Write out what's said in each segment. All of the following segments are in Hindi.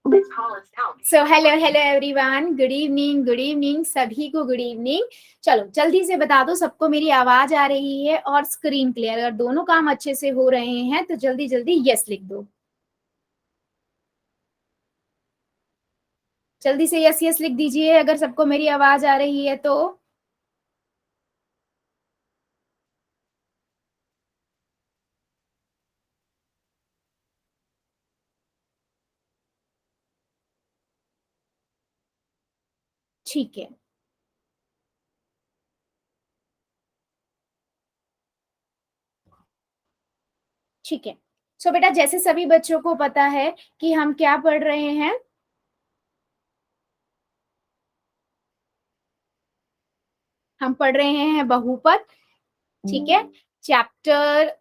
So hello hello everyone, good evening सभी को गुड इवनिंग। चलो जल्दी से बता दो सबको मेरी आवाज आ रही है और स्क्रीन क्लियर। अगर दोनों काम अच्छे से हो रहे हैं तो जल्दी जल्दी यस लिख दो। जल्दी से यस यस लिख दीजिए अगर सबको मेरी आवाज आ रही है तो। ठीक है, ठीक है। सो बेटा, जैसे सभी बच्चों को पता है कि हम क्या पढ़ रहे हैं, हम पढ़ रहे हैं बहुपद। ठीक है, चैप्टर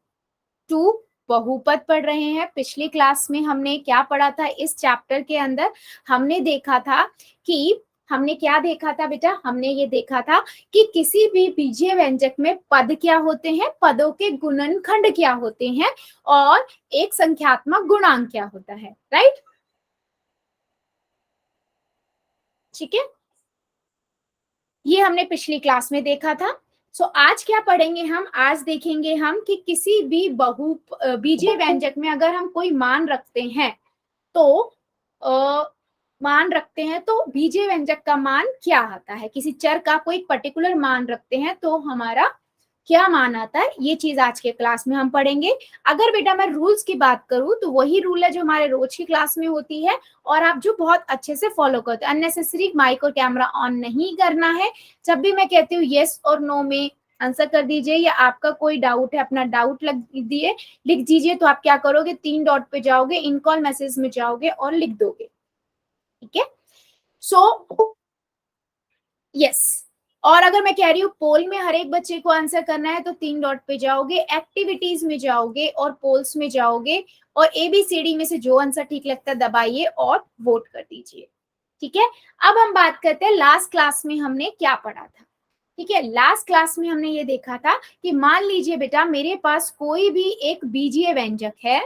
2 बहुपद पढ़ रहे हैं। पिछली क्लास में हमने क्या पढ़ा था? इस चैप्टर के अंदर हमने देखा था कि हमने क्या देखा था बेटा? हमने ये देखा था कि किसी भी बीजीय व्यंजक में पद क्या होते हैं, पदों के गुणनखंड क्या होते हैं और एक संख्यात्मक गुणांक क्या होता है। राइट, ठीक है, ये हमने पिछली क्लास में देखा था। सो आज क्या पढ़ेंगे हम? आज देखेंगे हम कि किसी भी बीजीय व्यंजक में अगर हम कोई मान रखते हैं तो मान रखते हैं तो बीजीय व्यंजक का मान क्या आता है। किसी चर का कोई पर्टिकुलर मान रखते हैं तो हमारा क्या मान आता है, ये चीज आज के क्लास में हम पढ़ेंगे। अगर बेटा मैं रूल्स की बात करूं तो वही रूल है जो हमारे रोज की क्लास में होती है और आप जो बहुत अच्छे से फॉलो करते हैं। अननेसेसरी माइक और कैमरा ऑन नहीं करना है। जब भी मैं कहती हूँ येस और नो में आंसर कर दीजिए, या आपका कोई डाउट है अपना डाउट लिख दीजिए। तो आप क्या करोगे, 3 डॉट पे जाओगे, इन कॉल मैसेज में जाओगे और लिख दोगे। ठीक है, सो यस। और अगर मैं कह रही हूँ पोल में हर एक बच्चे को आंसर करना है तो 3 डॉट पे जाओगे, एक्टिविटीज में जाओगे और पोल्स में जाओगे और एबीसीडी में से जो आंसर ठीक लगता है दबाइए और वोट कर दीजिए। ठीक है, अब हम बात करते हैं लास्ट क्लास में हमने क्या पढ़ा था। ठीक है, लास्ट क्लास में हमने ये देखा था कि मान लीजिए बेटा मेरे पास कोई भी एक बीजीय व्यंजक है।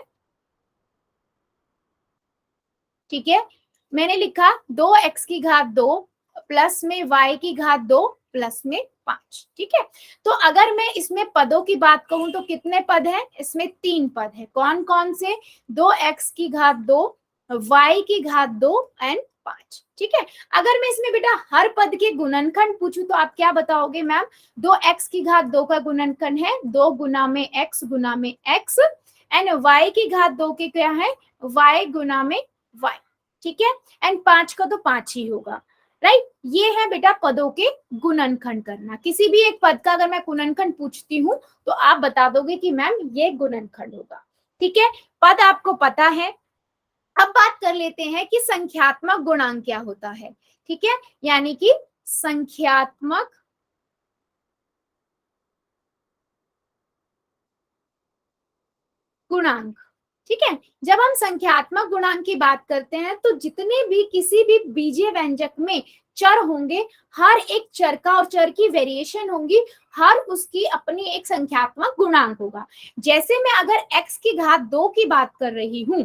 ठीक है, मैंने लिखा 2x⁻2 प्लस में y⁻2 प्लस में 5। ठीक है, तो अगर मैं इसमें पदों की बात कहूं तो कितने पद हैं? इसमें 3 पद हैं। कौन कौन से? 2x⁻2, y⁻2 and 5। ठीक है, अगर मैं इसमें बेटा हर पद के गुणनखंड पूछूं तो आप क्या बताओगे? मैम 2x⁻2 का गुणनखंड है 2 गुना में x गुना में x एंड y⁻2 के क्या है? y गुना में y। ठीक है, एंड 5 का तो 5 ही होगा। राइट, ये है बेटा पदों के गुणनखंड करना। किसी भी एक पद का अगर मैं गुणनखंड पूछती हूँ तो आप बता दोगे कि मैम ये गुणनखंड होगा। ठीक है, पद आपको पता है। अब बात कर लेते हैं कि संख्यात्मक गुणांक क्या होता है। ठीक है, यानी कि संख्यात्मक गुणांक। ठीक है, जब हम संख्यात्मक गुणांक की बात करते हैं तो जितने भी किसी भी बीजीय व्यंजक में चर होंगे, हर एक चर का और चर की वेरिएशन होंगी, हर उसकी अपनी एक संख्यात्मक गुणांक होगा। जैसे मैं अगर x⁻2 की बात कर रही हूँ,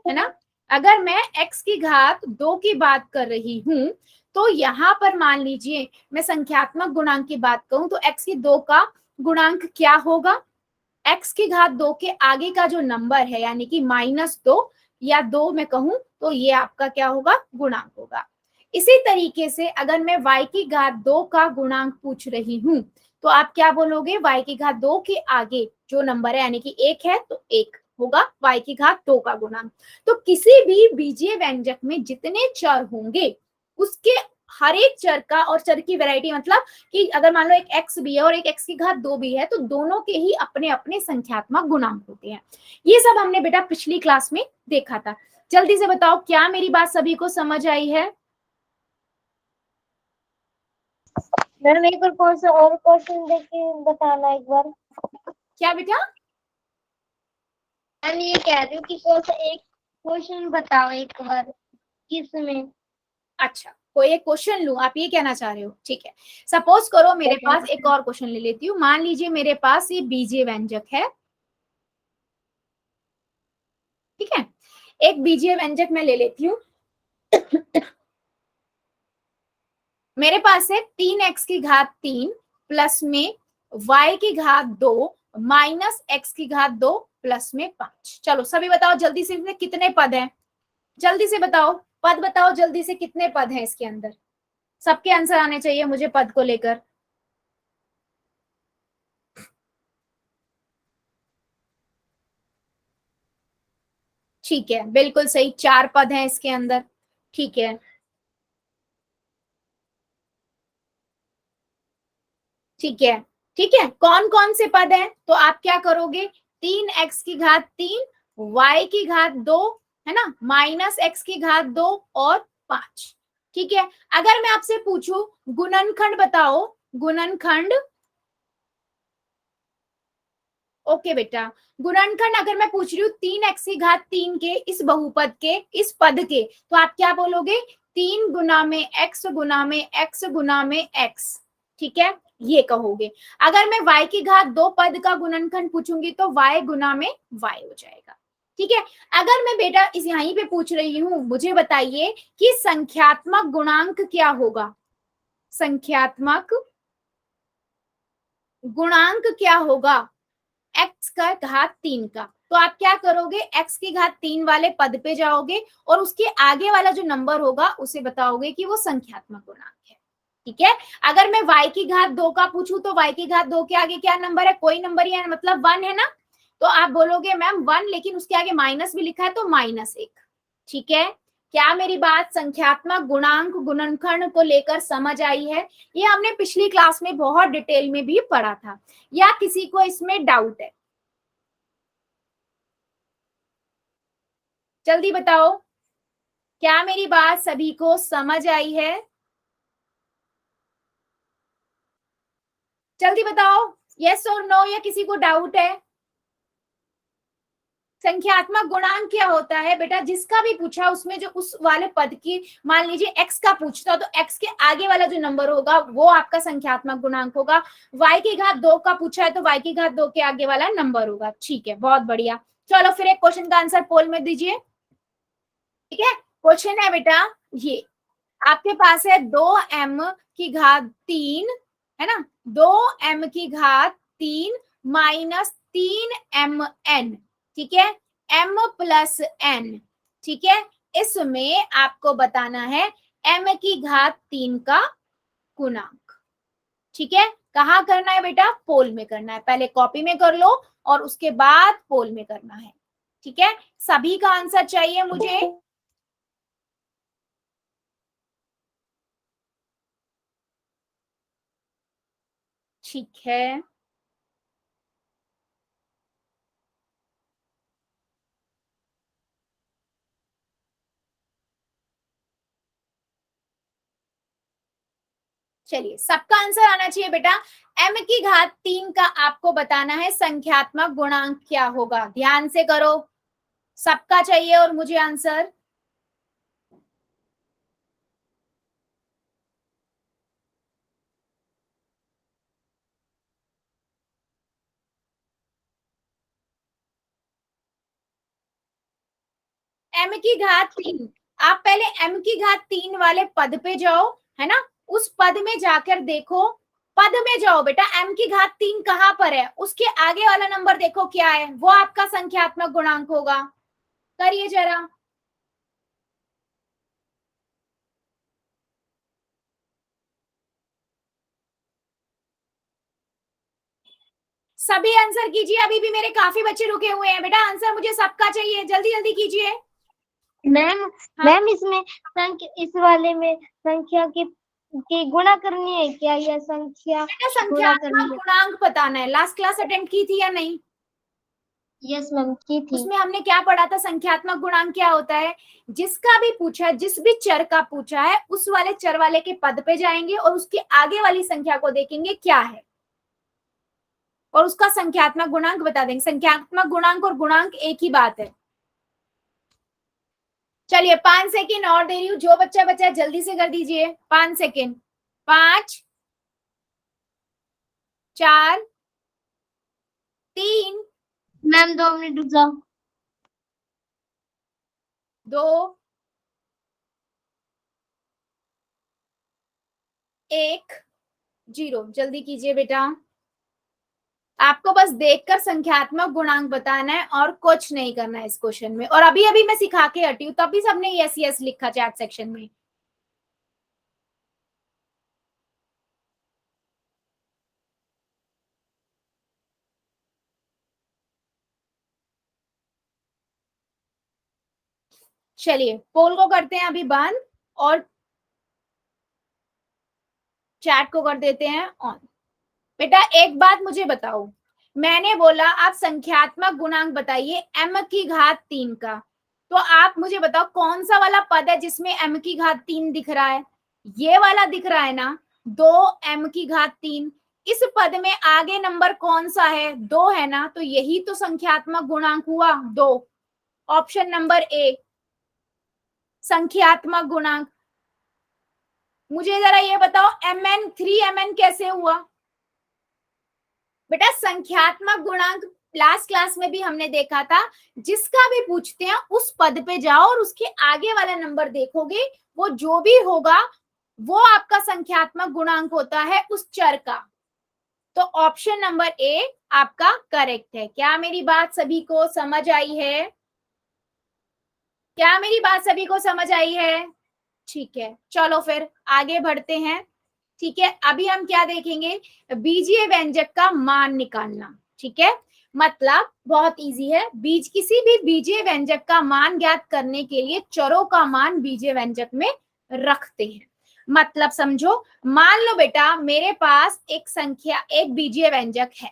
है ना, अगर मैं x⁻2 की बात कर रही हूँ तो यहाँ पर मान लीजिए मैं संख्यात्मक गुणांक की बात करूं तो x⁻2 का गुणांक क्या होगा? x⁻2 के आगे का जो नंबर है यानी कि -2 या 2 मैं कहूं तो ये आपका क्या होगा? गुणांक होगा। इसी तरीके से अगर मैं y⁻2 का गुणांक पूछ रही हूं तो आप क्या बोलोगे? y⁻2 के आगे जो नंबर है यानी कि 1 है तो 1 होगा y⁻2 का गुणांक। तो किसी भी बीजीय व्यंजक में जितने चर होंगे उसके हर एक चर का और चर की वैरायटी, मतलब कि अगर मान लो एक x भी है और एक x⁻2 भी है तो दोनों के ही अपने अपने संख्यात्मक गुणांक होते हैं। ये सब हमने बेटा पिछली क्लास में देखा था। जल्दी से बताओ क्या मेरी बात सभी को समझ आई है? मैम एक बार कौन सा और क्वेश्चन देख के बताना एक बार। क्या बेटा? मैम ये कह रही हूँ कि कौन सा एक क्वेश्चन बताओ एक बार किसमें। अच्छा, कोई एक क्वेश्चन लूं, आप ये कहना चाह रहे हो? ठीक है, सपोज करो मेरे पास एक और क्वेश्चन ले लेती हूँ। मान लीजिए मेरे पास ये बीजीय व्यंजक है। ठीक है, एक बीजीय व्यंजक मैं ले लेती हूँ मेरे पास है 3x की घात 3 प्लस में y की घात 2 माइनस x की घात 2 प्लस में 5। चलो सभी बताओ जल्दी से, इसमें कितने पद हैं? जल्दी से बताओ, पद बताओ जल्दी से, कितने पद हैं इसके अंदर? सबके आंसर आने चाहिए मुझे पद को लेकर। ठीक है, बिल्कुल सही, 4 पद हैं इसके अंदर। ठीक है, ठीक है, ठीक है। कौन कौन से पद हैं? तो आप क्या करोगे, 3x की घात 3, y की घात 2, है ना, माइनस x की घात 2 और 5। ठीक है, अगर मैं आपसे पूछूं गुणनखंड बताओ, गुणनखंड। ओके बेटा, गुणनखंड अगर मैं पूछ रही हूँ 3x की घात 3 के इस बहुपद के, इस पद के, तो आप क्या बोलोगे? 3 गुना में x गुना में x गुना में x। ठीक है, ये कहोगे। अगर मैं y की घात 2 पद का गुणनखंड पूछूंगी तो y गुना में y हो जाएगा। ठीक है, अगर मैं बेटा इस यहीं पे पूछ रही हूँ, मुझे बताइए कि संख्यात्मक गुणांक क्या होगा? संख्यात्मक गुणांक क्या होगा x का घात 3 का? तो आप क्या करोगे, x की घात 3 वाले पद पे जाओगे और उसके आगे वाला जो नंबर होगा उसे बताओगे कि वो संख्यात्मक गुणांक है। ठीक है, अगर मैं y की घात 2 का पूछूं तो y की घात 2 के आगे क्या नंबर है? कोई नंबर ही है, मतलब 1 है ना। तो आप बोलोगे मैम 1, लेकिन उसके आगे माइनस भी लिखा है तो -1। ठीक है, क्या मेरी बात संख्यात्मक गुणांक गुणनखंड को लेकर समझ आई है? ये हमने पिछली क्लास में बहुत डिटेल में भी पढ़ा था, या किसी को इसमें डाउट है? जल्दी बताओ, क्या मेरी बात सभी को समझ आई है? जल्दी बताओ, यस और नो, या किसी को डाउट है? संख्यात्मक गुणांक क्या होता है बेटा? जिसका भी पूछा उसमें जो उस वाले पद की, मान लीजिए x का पूछता तो x के आगे वाला जो नंबर होगा वो आपका संख्यात्मक गुणांक होगा। y की घात 2 का पूछा है तो y की घात 2 के आगे वाला नंबर होगा। ठीक है, बहुत बढ़िया। चलो फिर एक क्वेश्चन का आंसर पोल में दीजिए। ठीक है, क्वेश्चन है बेटा ये, आपके पास है 2m की घात 3, है ना, 2m की घात 3 माइनस 3mn। ठीक है, m प्लस n। ठीक है, इसमें आपको बताना है m की घात 3 का गुणांक। ठीक है, कहाँ करना है बेटा? पोल में करना है। पहले कॉपी में कर लो और उसके बाद पोल में करना है। ठीक है, सभी का आंसर चाहिए मुझे। ठीक है, चलिए सबका आंसर आना चाहिए बेटा। m की घात 3 का आपको बताना है संख्यात्मक गुणांक क्या होगा। ध्यान से करो, सबका चाहिए और मुझे आंसर। m की घात 3, आप पहले m की घात 3 वाले पद पे जाओ, है ना, उस पद में जाकर देखो, पद में जाओ बेटा, m की घात 3 कहां पर है, उसके आगे वाला नंबर देखो क्या है, वो आपका संख्यात्मक गुणांक होगा। करिए जरा। सभी आंसर कीजिए, अभी भी मेरे काफी बच्चे रुके हुए हैं बेटा, आंसर मुझे सबका चाहिए, जल्दी जल्दी कीजिए। मैम मैम इसमें इस वाले में संख्या की गुणा करनी है क्या, या संख्या बेटा गुणा संख्यात्मक करनी है? गुणांक बताना है। लास्ट क्लास अटेंड की थी या नहीं? यस मैम, की थी। उसमें हमने क्या पढ़ा था? संख्यात्मक गुणांक क्या होता है? जिसका भी पूछा है, जिस भी चर का पूछा है, उस वाले चर वाले के पद पे जाएंगे और उसके आगे वाली संख्या को देखेंगे क्या है और उसका संख्यात्मक गुणांक बता देंगे। संख्यात्मक गुणांक और गुणांक एक ही बात है। चलिए 5 सेकेंड और दे रही हूँ, जो बच्चा बचा जल्दी से कर दीजिए। 5 सेकेंड, 5, 4, 3, मैम 2 मिनट रुक जाओ। 2, 1 0। जल्दी कीजिए बेटा, आपको बस देखकर संख्यात्मक गुणांक बताना है और कुछ नहीं करना है इस क्वेश्चन में। और अभी अभी मैं सिखा के हटी हूँ, तभी सबने यस यस लिखा चैट सेक्शन में। चलिए पोल को करते हैं अभी बंद और चैट को कर देते हैं ऑन। बेटा एक बात मुझे बताओ, मैंने बोला आप संख्यात्मक गुणांक बताइए m की घात 3 का, तो आप मुझे बताओ कौन सा वाला पद है जिसमें m की घात 3 दिख रहा है? ये वाला दिख रहा है ना, 2m की घात 3। इस पद में आगे नंबर कौन सा है? 2 है ना, तो यही तो संख्यात्मक गुणांक हुआ 2। ऑप्शन नंबर ए संख्यात्मक गुणांक। मुझे जरा ये बताओ mn 3mn कैसे हुआ? बेटा संख्यात्मक गुणांक लास्ट क्लास में भी हमने देखा था, जिसका भी पूछते हैं उस पद पे जाओ और उसके आगे वाला नंबर देखोगे, वो जो भी होगा वो आपका संख्यात्मक गुणांक होता है उस चर का। तो ऑप्शन नंबर ए आपका करेक्ट है। क्या मेरी बात सभी को समझ आई है? क्या मेरी बात सभी को समझ आई है? ठीक है, चलो फिर आगे बढ़ते हैं। ठीक है, अभी हम क्या देखेंगे? बीजीय व्यंजक का मान निकालना। ठीक है, मतलब बहुत इजी है, किसी भी बीजीय व्यंजक का मान ज्ञात करने के लिए चरों का मान बीजीय व्यंजक में रखते हैं। मतलब समझो, मान लो बेटा मेरे पास एक संख्या, एक बीजीय व्यंजक है।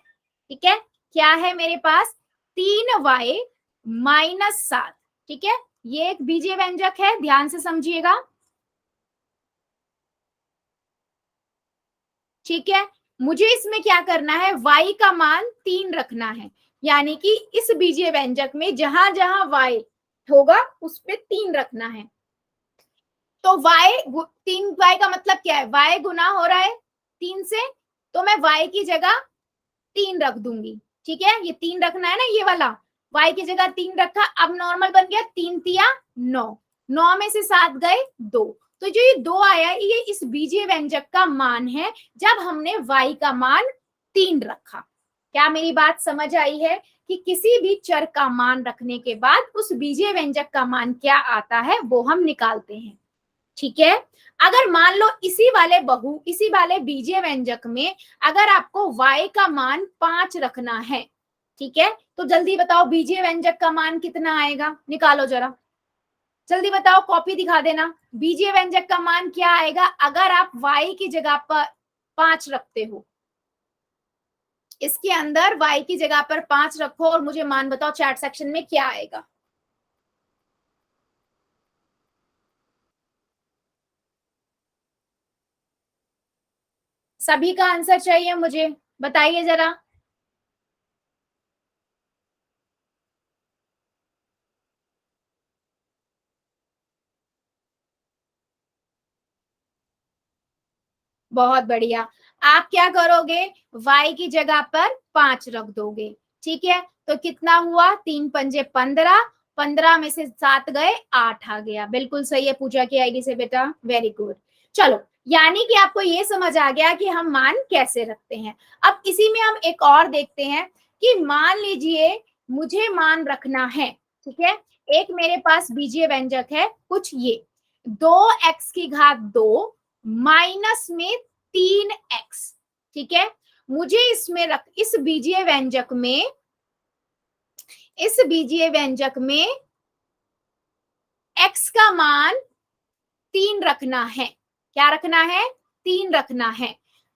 ठीक है, क्या है मेरे पास? 3y - 7। ठीक है, ये एक बीजीय व्यंजक है, ध्यान से समझिएगा। ठीक है, मुझे इसमें क्या करना है? y का मान 3 रखना है, यानी कि इस बीजीय व्यंजक में जहां जहां y होगा उस पे 3 रखना है। तो y 3y का मतलब क्या है? y गुना हो रहा है 3 से, तो मैं y की जगह 3 रख दूंगी। ठीक है, ये 3 रखना है ना, ये वाला y की जगह 3 रखा। अब नॉर्मल बन गया, 3 तिया 9, 9 में से 7 गए 2, तो जो ये 2 आया ये इस बीजीय व्यंजक का मान है जब हमने y का मान 3 रखा। क्या मेरी बात समझ आई है कि किसी भी चर का मान रखने के बाद उस बीजीय व्यंजक का मान क्या आता है वो हम निकालते हैं। ठीक है, अगर मान लो इसी वाले बीजीय व्यंजक में अगर आपको y का मान 5 रखना है, ठीक है, तो जल्दी बताओ बीजीय व्यंजक का मान कितना आएगा? निकालो जरा, जल्दी बताओ, कॉपी दिखा देना। बीजीय व्यंजक का मान क्या आएगा अगर आप y की जगह पर 5 रखते हो? इसके अंदर y की जगह पर 5 रखो और मुझे मान बताओ चैट सेक्शन में क्या आएगा। सभी का आंसर चाहिए मुझे, बताइए जरा। बहुत बढ़िया, आप क्या करोगे? y की जगह पर 5 रख दोगे। ठीक है, तो कितना हुआ? 3 पंजे 15, 15 में से 7 गए 8 आ गया। बिल्कुल सही है पूजा की आईडी से बेटा, वेरी गुड। चलो, यानी कि आपको ये समझ आ गया कि हम मान कैसे रखते हैं। अब इसी में हम एक और देखते हैं कि मान लीजिए मुझे मान रखना है। ठीक है, एक मेरे पास बीजीय व्यंजक है कुछ ये 2x की घात 2 माइनस में 3x। ठीक है, मुझे इसमें इस बीजीय व्यंजक में x का मान 3 रखना है। क्या रखना है? 3 रखना है।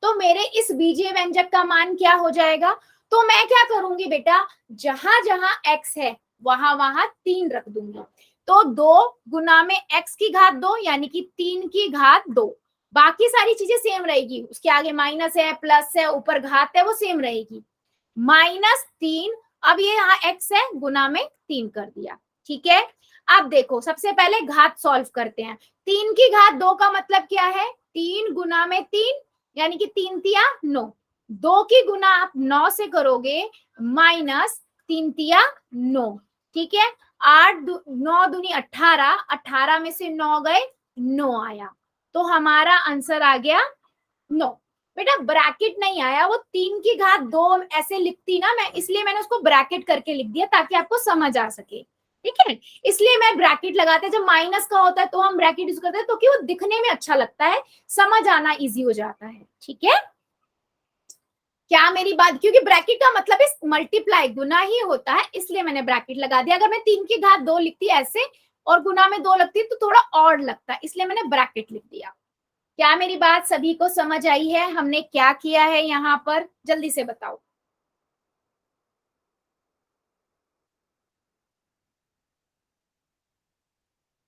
तो मेरे इस बीजीय व्यंजक का मान क्या हो जाएगा? तो मैं क्या करूंगी बेटा, जहां जहां x है वहां वहां 3 रख दूंगी। तो 2 गुना में x की घात 2 यानी कि 3 की घात 2, बाकी सारी चीजें सेम रहेगी, उसके आगे माइनस है, प्लस है, ऊपर घात है, वो सेम रहेगी। -3, अब ये यहाँ x है, गुना में 3 कर दिया। ठीक है, अब देखो सबसे पहले घात सॉल्व करते हैं। 3 की घात 2 का मतलब क्या है? 3 गुना में 3 यानी कि 3 तिया 9, 2 की गुना आप 9 से करोगे -3 तिया 9। ठीक है, 9 दूनी 18, 18 में से 9 गए 9 आया, तो हमारा आंसर आ गया नो बेटा, ब्रैकेट नहीं आया, वो 3 की घात 2 ऐसे लिखती ना मैं, इसलिए मैंने उसको ब्रैकेट करके लिख दिया ताकि आपको समझ आ सके, ठीक है। इसलिए मैं ब्रैकेट लगाते हैं, जब माइनस का होता है तो हम ब्रैकेट यूज करते हैं, तो कि वो दिखने में अच्छा लगता है, समझ आना इजी हो जाता है, ठीक है। क्या मेरी बात, क्योंकि ब्रैकेट का मतलब इस मल्टीप्लाई गुना ही होता है, इसलिए मैंने ब्रैकेट लगा दिया। अगर मैं 3 की घात 2 लिखती ऐसे और गुना में 2 लगती तो थोड़ा और लगता, इसलिए मैंने ब्रैकेट लिख दिया। क्या मेरी बात सभी को समझ आई है? हमने क्या किया है यहाँ पर, जल्दी से बताओ,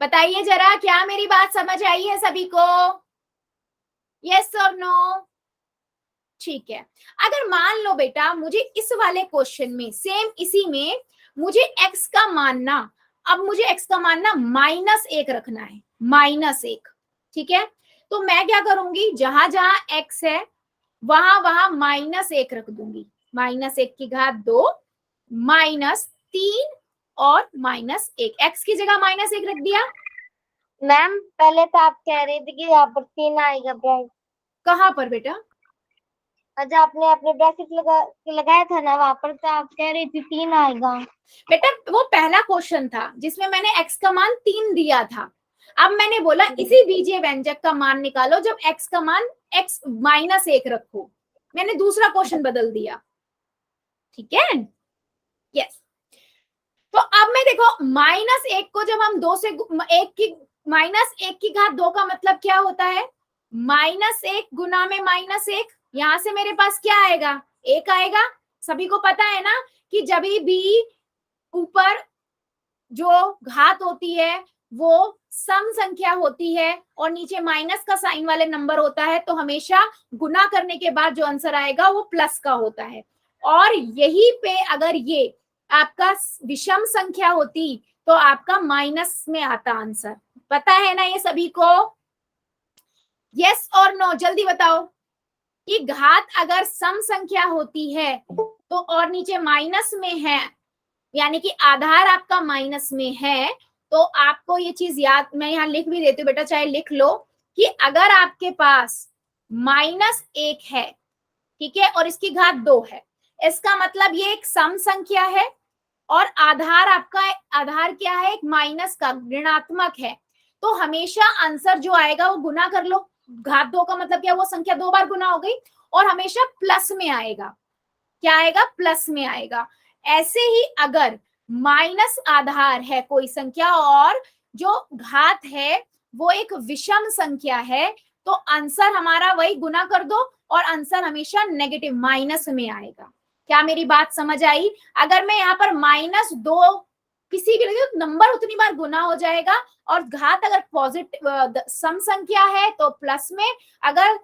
बताइए जरा, क्या मेरी बात समझ आई है सभी को? यस और नो? ठीक है। अगर मान लो बेटा मुझे इस वाले क्वेश्चन में, सेम इसी में मुझे x का मानना, अब मुझे x का मानना -1 रखना है, -1, ठीक है। तो मैं क्या करूंगी, जहां जहां x है वहां वहां -1 रख दूंगी, -1 की घात 2, -3 और -1, x की जगह -1 रख दिया। मैम पहले तो आप कह रही थी कि यहाँ पर 3 आएगा ब्रैकेट, कहाँ पर बेटा? अच्छा आपने अपने ब्रैकेट लगाया था ना, वहां पर तो आप कह रही थी 3 आएगा। बेटा वो पहला क्वेश्चन था जिसमें मैंने x का मान 3 दिया था। अब मैंने बोला इसी बीजीय व्यंजक का मान निकालो जब x का मान x -1 रखो, मैंने दूसरा क्वेश्चन बदल दिया, ठीक है। यस, तो अब मैं देखो -1 को जब हम 2 से एक की -1 की घात 2 का मतलब क्या होता है, -1 गुना में -1, यहां से मेरे पास क्या आएगा, 1 आएगा। सभी को पता है ना कि जब भी ऊपर जो घात होती है वो सम संख्या होती है और नीचे माइनस का साइन वाले नंबर होता है, तो हमेशा गुना करने के बाद जो आंसर आएगा वो प्लस का होता है। और यही पे अगर ये आपका विषम संख्या होती तो आपका माइनस में आता आंसर, पता है ना ये सभी को? यस और नो, जल्दी बताओ कि घात अगर सम संख्या होती है तो और नीचे माइनस में है, यानी कि आधार आपका माइनस में है, तो आपको ये चीज याद, मैं यहाँ लिख भी देती हूँ बेटा, चाहे लिख लो कि अगर आपके पास -1 है, ठीक है, और इसकी घात 2 है, इसका मतलब ये एक सम संख्या है और आधार आपका, आधार क्या है, एक माइनस का ऋणात्मक है, तो हमेशा आंसर जो आएगा वो गुना कर लो, घात 2 का मतलब क्या, वो संख्या 2 बार गुना हो गई, और हमेशा प्लस में आएगा, क्या आएगा, प्लस में आएगा। ऐसे ही अगर माइनस आधार है कोई संख्या और जो घात है वो एक विषम संख्या है, तो आंसर हमारा वही गुना कर दो और आंसर हमेशा नेगेटिव माइनस में आएगा। क्या मेरी बात समझ आई? अगर मैं यहाँ पर -2 किसी भी लगे नंबर उतनी बार गुना हो जाएगा, और घात अगर पॉजिटिव सम संख्या है तो प्लस में, अगर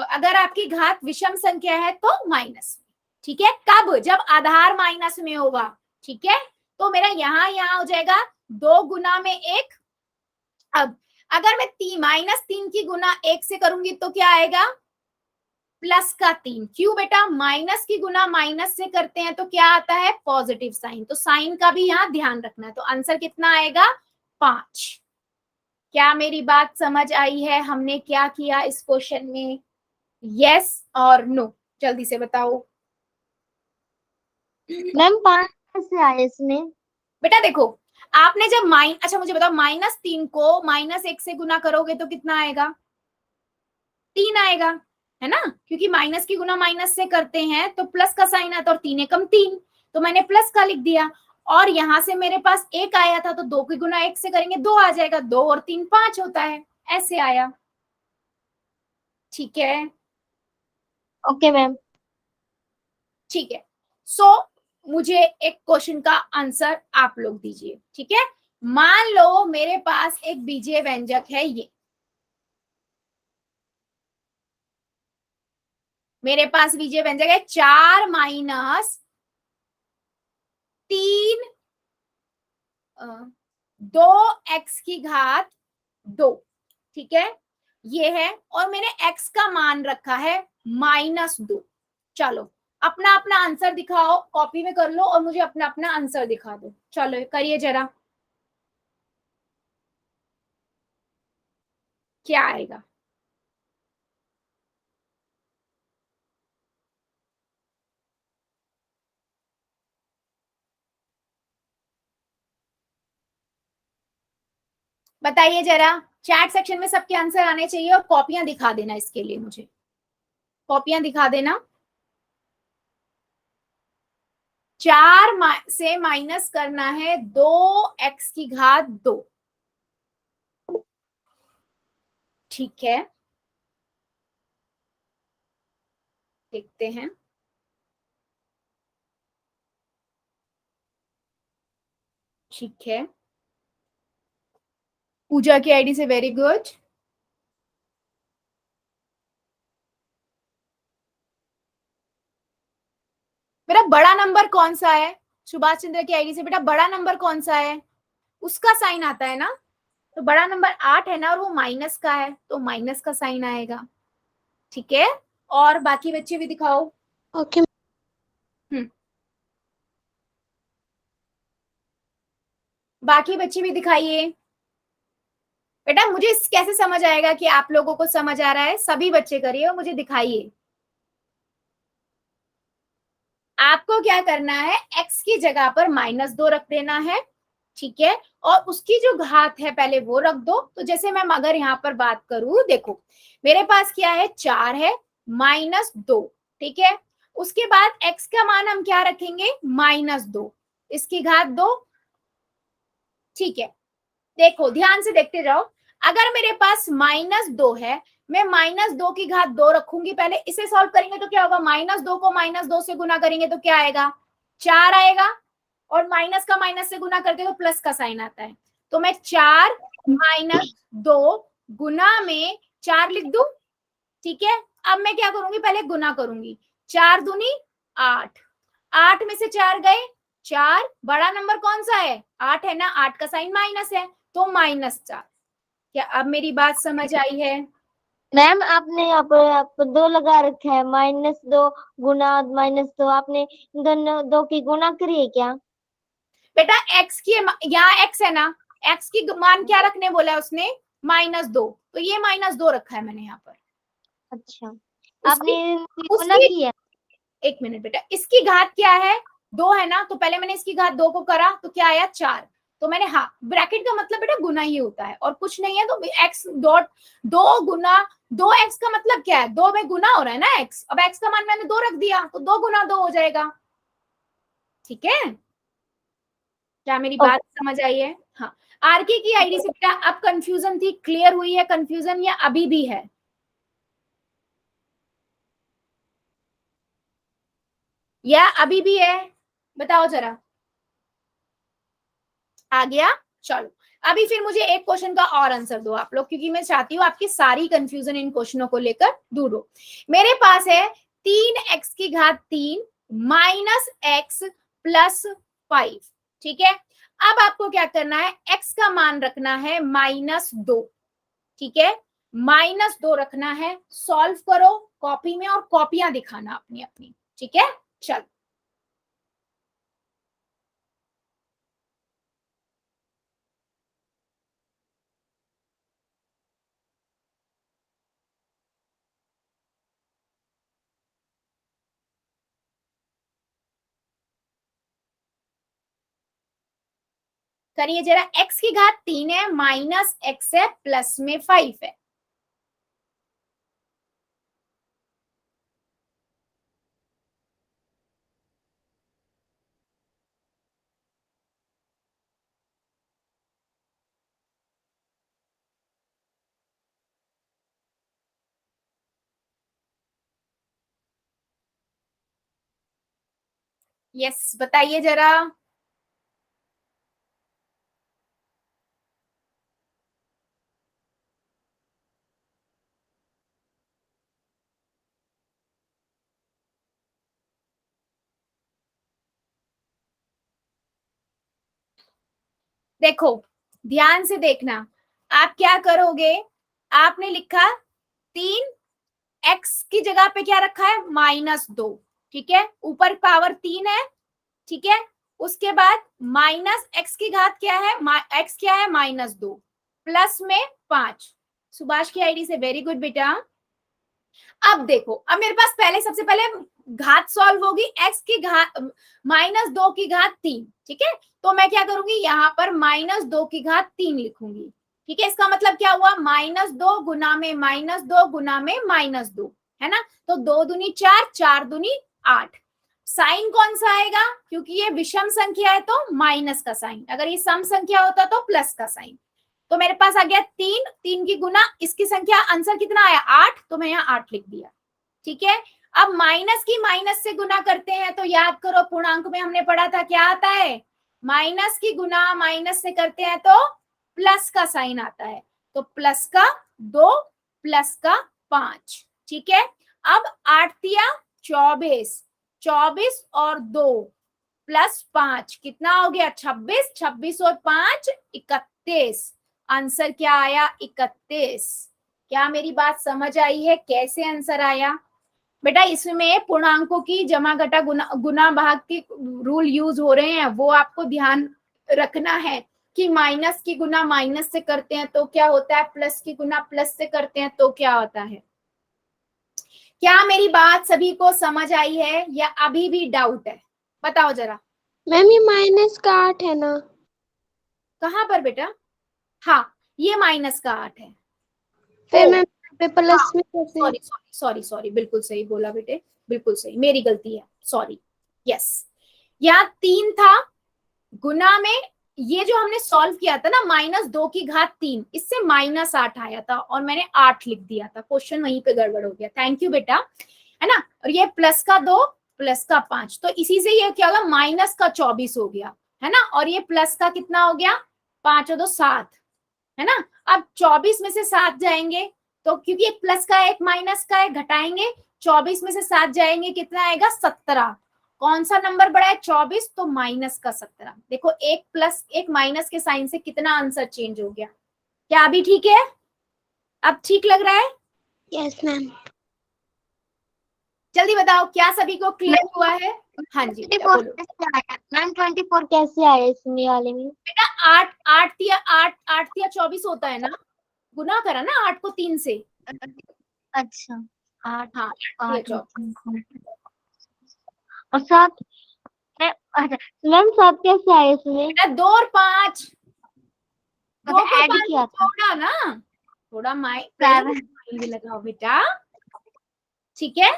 अगर आपकी घात विषम संख्या है तो माइनस में, ठीक है। कब, जब आधार माइनस में होगा, ठीक है। तो मेरा यहाँ हो जाएगा 2 गुना में 1। अब अगर मैं -3 की गुना 1 से करूंगी तो क्या आएगा, प्लस का 3, क्यों बेटा, माइनस की गुना माइनस से करते हैं तो क्या आता है, पॉजिटिव साइन, तो साइन का भी यहाँ ध्यान रखना है, तो आंसर कितना आएगा, 5। क्या मेरी बात समझ आई है, हमने क्या किया इस क्वेश्चन में? यस और नो, जल्दी से बताओ। मैम 5 से आए इसमें। बेटा देखो, आपने जब अच्छा मुझे बताओ, -3 को -1 से गुना करोगे तो कितना आएगा, 3 आएगा, है ना, क्योंकि माइनस की गुना माइनस से करते हैं तो प्लस का साइन आता है, और 3 एकम 3, तो मैंने प्लस का लिख दिया। और यहां से मेरे पास 1 आया था तो 2 की गुना 1 से करेंगे 2 आ जाएगा, 2 और 3 5 होता है, ऐसे आया, ठीक है। Okay ma'am. ठीक है, सो मुझे एक क्वेश्चन का आंसर आप लोग दीजिए, ठीक है। मान लो मेरे पास एक बीजीय व्यंजक है, ये मेरे पास बीजीय व्यंजक है 4 - 3 2x की घात 2, ठीक है, ये है, और मैंने x का मान रखा है -2। चलो अपना अपना आंसर दिखाओ, कॉपी में कर लो और मुझे अपना अपना आंसर दिखा दो, चलो करिए जरा, क्या आएगा। बताइए जरा, चैट सेक्शन में सबके आंसर आने चाहिए और कॉपियां दिखा देना, इसके लिए मुझे कॉपियां दिखा देना। 4 से माइनस करना है 2x की घात 2। ठीक है, देखते हैं। ठीक है, पूजा की आईडी से वेरी गुड। मेरा बड़ा नंबर कौन सा है? सुभाष चंद्र की आईडी से बेटा बड़ा नंबर कौन सा है? उसका साइन आता है ना, तो बड़ा नंबर 8 है ना, और वो माइनस का है तो माइनस का साइन आएगा। ठीक है, और बाकी बच्चे भी दिखाओ। ओके। बाकी बच्चे भी दिखाइए। बेटा मुझे कैसे समझ आएगा कि आप लोगों को समझ आ रहा है? सभी बच्चे करिए और मुझे दिखाइए। आपको क्या करना है, x की जगह पर -2 रख देना है। ठीक है, और उसकी जो घात है पहले वो रख दो। तो जैसे मैं अगर यहाँ पर बात करूं, देखो मेरे पास क्या है, 4 है -2। ठीक है, उसके बाद x का मान हम क्या रखेंगे, -2, इसकी घात 2। ठीक है, देखो ध्यान से देखते जाओ। अगर मेरे पास -2 है, मैं -2 की घात 2 रखूंगी। पहले इसे सॉल्व करेंगे तो क्या होगा, -2 को -2 से गुना करेंगे तो क्या आएगा, 4 आएगा। और माइनस का माइनस से गुना करके तो प्लस का साइन आता है। तो मैं 4 -2 गुना में 4 लिख दूं। ठीक है, अब मैं क्या करूंगी, पहले गुना करूंगी। 4 दूनी 8, 8 में से 4 गए 4। बड़ा नंबर कौन सा है, 8 है ना, 8 का साइन माइनस है तो -4। क्या अब मेरी बात समझ आई है? मैम आपने यहाँ पर आप 2 लगा रखा है, -2 गुना -2, आपने दोनों 2 की गुना करी है क्या? बेटा x की, यहाँ x है ना, x की मान क्या रखने बोला है उसने, -2, तो ये -2 रखा है मैंने यहाँ पर। अच्छा, उसकी आपने गुना उसकी की है? एक मिनट बेटा, इसकी घात क्या है, 2 है ना, तो पहले मैंने इसकी घात 2 को करा तो क्या आया, 4। तो मैंने, हाँ ब्रैकेट का मतलब बेटा गुना ही होता है और कुछ नहीं है। तो x डॉट 2 गुना 2x का मतलब क्या है, 2 में गुना हो रहा है ना x। अब x का मान मैंने 2 रख दिया तो 2 गुना 2 हो जाएगा। ठीक है, क्या मेरी बात समझ आई है? हाँ, आरके की आईडी से बेटा अब कंफ्यूजन थी, क्लियर हुई है कंफ्यूजन या अभी भी है? या अभी भी है, बताओ जरा। आ गया, चलो। अभी फिर मुझे एक क्वेश्चन का और आंसर दो आप लोग, क्योंकि मैं चाहती हूँ आपकी सारी कंफ्यूजन इन क्वेश्चनों को लेकर दूर हो। मेरे पास है 3x की घात 3 -x +5। ठीक है, अब आपको क्या करना है, x का मान रखना है -2। ठीक है, -2 रखना है। सॉल्व करो कॉपी में और कॉपियां दिखाना अपनी अपनी। ठीक है, चलो। करिए जरा, x की घात 3 है, -x है, प्लस में 5 है। यस, बताइए जरा। देखो ध्यान से देखना, आप क्या करोगे, आपने लिखा 3, x की जगह पे क्या रखा है, -2। ठीक है, ऊपर पावर 3 है। ठीक है, उसके बाद -x की घात क्या है, x क्या है, -2, प्लस में 5। सुभाष की आईडी से वेरी गुड बेटा। अब देखो, अब मेरे पास पहले, सबसे पहले घात सॉल्व होगी, x की घात -2 की घात 3। ठीक है, तो मैं क्या करूंगी, यहाँ पर -2 की घात 3 लिखूंगी। ठीक है, इसका मतलब क्या हुआ, -2 गुना में -2 गुना में -2, है ना। तो 2 दूनी 4, 4 दूनी 8। साइन कौन सा आएगा, क्योंकि ये विषम संख्या है तो माइनस का साइन, अगर ये सम संख्या होता तो प्लस का साइन। तो मेरे पास आ गया 3, 3 की गुना इसकी संख्या, आंसर कितना आया 8, तो मैं यहाँ 8 लिख दिया। ठीक है, अब माइनस की माइनस से गुना करते हैं तो याद करो पूर्णांक में हमने पढ़ा था क्या आता है, माइनस की गुना माइनस से करते हैं तो प्लस का साइन आता है। तो प्लस का 2 प्लस का 5। ठीक है, अब 8 दिया 24, 24 और 2 प्लस 5 कितना हो गया 26, 26 और 5 31। आंसर क्या आया 31। क्या मेरी बात समझ आई है, कैसे आंसर आया बेटा। इसमें पूर्णांकों की जमा घटा गुना गुना भाग के रूल यूज हो रहे हैं, वो आपको ध्यान रखना है कि माइनस की गुना माइनस से करते हैं तो क्या होता है, प्लस की गुना प्लस से करते हैं तो क्या होता है। क्या मेरी बात सभी को समझ आई है या अभी भी डाउट है, बताओ जरा। मैम ये माइनस का 8 है ना? कहाँ पर बेटा, हाँ ये माइनस का 8 है। फिर ओ, मैम पे प्लस में कैसे? सॉरी सॉरी सॉरी सॉरी, बिल्कुल सही बोला बेटे, बिल्कुल सही, मेरी गलती है, सॉरी। यस, यहाँ 3 था गुना में, ये जो हमने सॉल्व किया था ना -2 की घात 3, इससे -8 आया था और मैंने 8 लिख दिया था, क्वेश्चन वहीं पे गड़बड़ हो गया। थैंक यू बेटा, है ना। और ये प्लस का 2 प्लस का 5, तो इसी से ये क्या होगा माइनस का 24 हो गया, है ना। और ये प्लस का कितना हो गया 5 और 2 7, है ना। अब 24 में से 7 जाएंगे तो क्योंकि एक प्लस का है एक माइनस का है, घटाएंगे 24 में से 7 जाएंगे कितना आएगा 17। कौन सा नंबर बड़ा है 24, तो माइनस का 17। देखो एक प्लस एक माइनस के साइन से कितना आंसर चेंज हो गया। क्या अभी ठीक है, अब ठीक लग रहा है। Yes ma'am. जल्दी बताओ क्या सभी को क्लियर हुआ है। हाँ जी बेटा 24 बोलो। कैसे आया मैम? 24 कैसे आया इसमें वाले में? बेटा 8 8 दिया 8 8 दिया 24 होता है ना, गुना करा ना 8 को 3 से। अच्छा 8 हाँ 8 8 दिया 24। और 7। अच्छा मैम 7 कैसे आया इसमें? बेटा 2 और 5, तो 2 को ऐड 5 किया था जोड़ा ना, थोड़ा प्रेजेंट 7। माइंड भी लगाओ बेटा। ठीक है,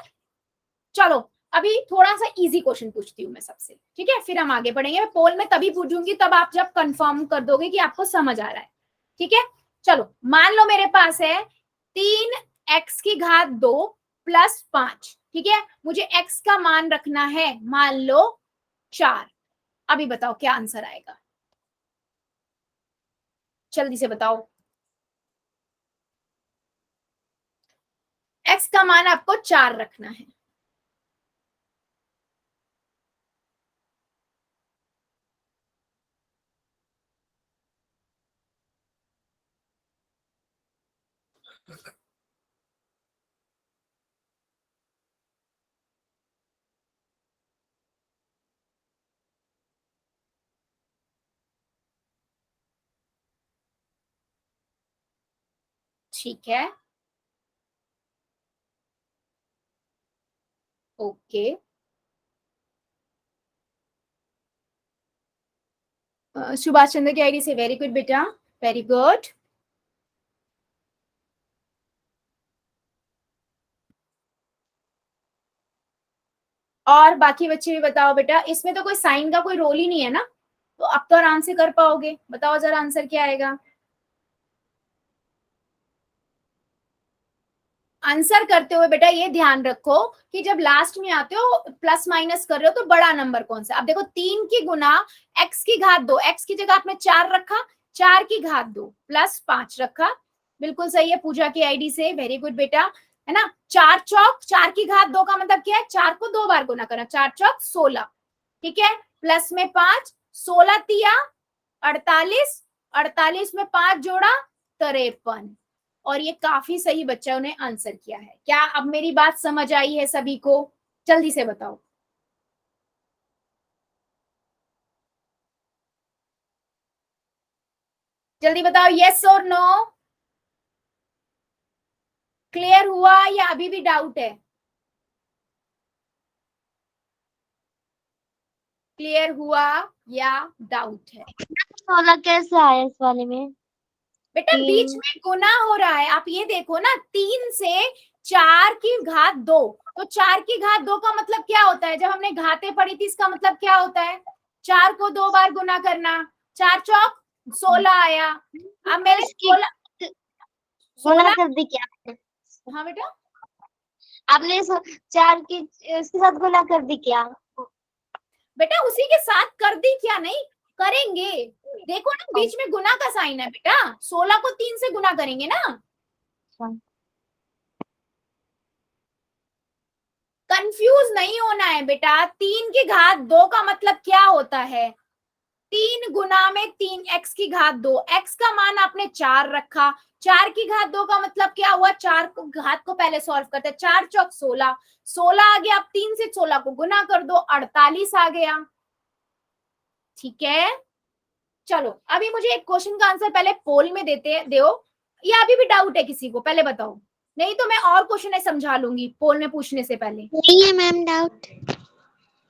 चलो अभी थोड़ा सा इजी क्वेश्चन पूछती हूँ मैं सबसे, ठीक है, फिर हम आगे बढ़ेंगे। मैं पोल में तभी पूछूंगी तब आप जब कंफर्म कर दोगे कि आपको समझ आ रहा है। ठीक है, चलो मान लो मेरे पास है 3x की घात 2 प्लस 5। ठीक है, मुझे x का मान रखना है मान लो 4। अभी बताओ क्या आंसर आएगा, जल्दी से बताओ। x का मान आपको 4 रखना है। ठीक है, ओके। सुभाष चंद्र की आईडी से, वेरी गुड बेटा, वेरी गुड। और बाकी बच्चे भी बताओ बेटा, इसमें तो कोई साइन का कोई रोल ही नहीं है ना, तो अब तो आराम से कर पाओगे। बताओ जरा आंसर क्या आएगा। आंसर करते हुए बेटा ये ध्यान रखो कि जब लास्ट में आते हो प्लस माइनस कर रहे हो तो बड़ा नंबर कौन सा। अब देखो 3 की गुना x की घात 2, x की जगह आपने 4 रखा, 4 की घात 2 प्लस 5 रखा, बिल्कुल सही है पूजा की आईडी से, वेरी गुड बेटा, है ना। 4 चौक 4 की घात 2 का मतलब क्या है, 4 को 2 बार गुना करना, 4 चौक 16। ठीक है, प्लस में 5, 16 तिया 48, 48 में 5 जोड़ा 53। और ये काफी सही बच्चों ने आंसर किया है। क्या अब मेरी बात समझ आई है सभी को, जल्दी से बताओ। जल्दी बताओ, यस और नो, क्लियर हुआ या अभी भी डाउट है। क्लियर हुआ या डाउट है। 16 कैसे आया इस वाले में? बेटा बीच तीन। में गुना हो रहा है, आप ये देखो ना, 3 से 4 की घात 2, तो 4 की घात 2 का मतलब क्या होता है? जब हमने घातें पढ़ी थी इसका मतलब क्या होता है? 4 को 2 बार गुना करना, 4 चौक 16 आया। अब मैंने इसकी 16 गुना 16 कर दी क्या आपने? हाँ बेटा, आपने 4 की इसके साथ गुना कर दी क्या? बेटा उसी के साथ कर दी क्या, नहीं करेंगे। देखो ना बीच में गुना का साइन है बेटा, 16 को 3 से गुना करेंगे ना। कंफ्यूज नहीं होना है बेटा, 3 की घात 2 का मतलब क्या होता है? 3 गुना में 3, x की घात 2, x का मान आपने 4 रखा, 4 की घात 2 का मतलब क्या हुआ? 4 को घात को पहले सॉल्व करते हैं, 4 चौक 16, 16 आ गया, अब 3 से 16 को गुना कर दो, 48 आ गया। ठीक है, चलो अभी मुझे एक क्वेश्चन का आंसर पहले पोल में देते हैं, दो, या अभी भी डाउट है किसी को? पहले बताओ, नहीं तो मैं और क्वेश्चन समझा लूंगी पोल में पूछने से पहले। नहीं है मैम डाउट।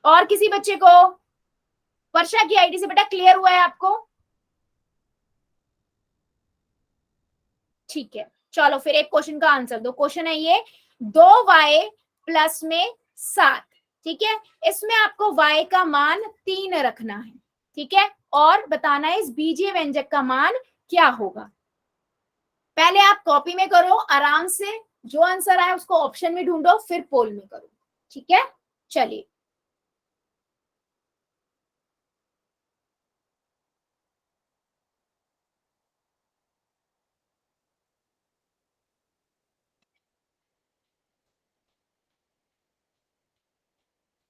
और किसी बच्चे को? वर्षा की आईडी से बेटा क्लियर हुआ है आपको? ठीक है, चलो फिर एक क्वेश्चन का आंसर दो। क्वेश्चन है ये, 2y प्लस में 7, ठीक है, इसमें आपको y का मान 3 रखना है, ठीक है, और बताना है इस बीजीय व्यंजक का मान क्या होगा। पहले आप कॉपी में करो आराम से, जो आंसर आए उसको ऑप्शन में ढूंढो, फिर पोल में करो, ठीक है। चलिए,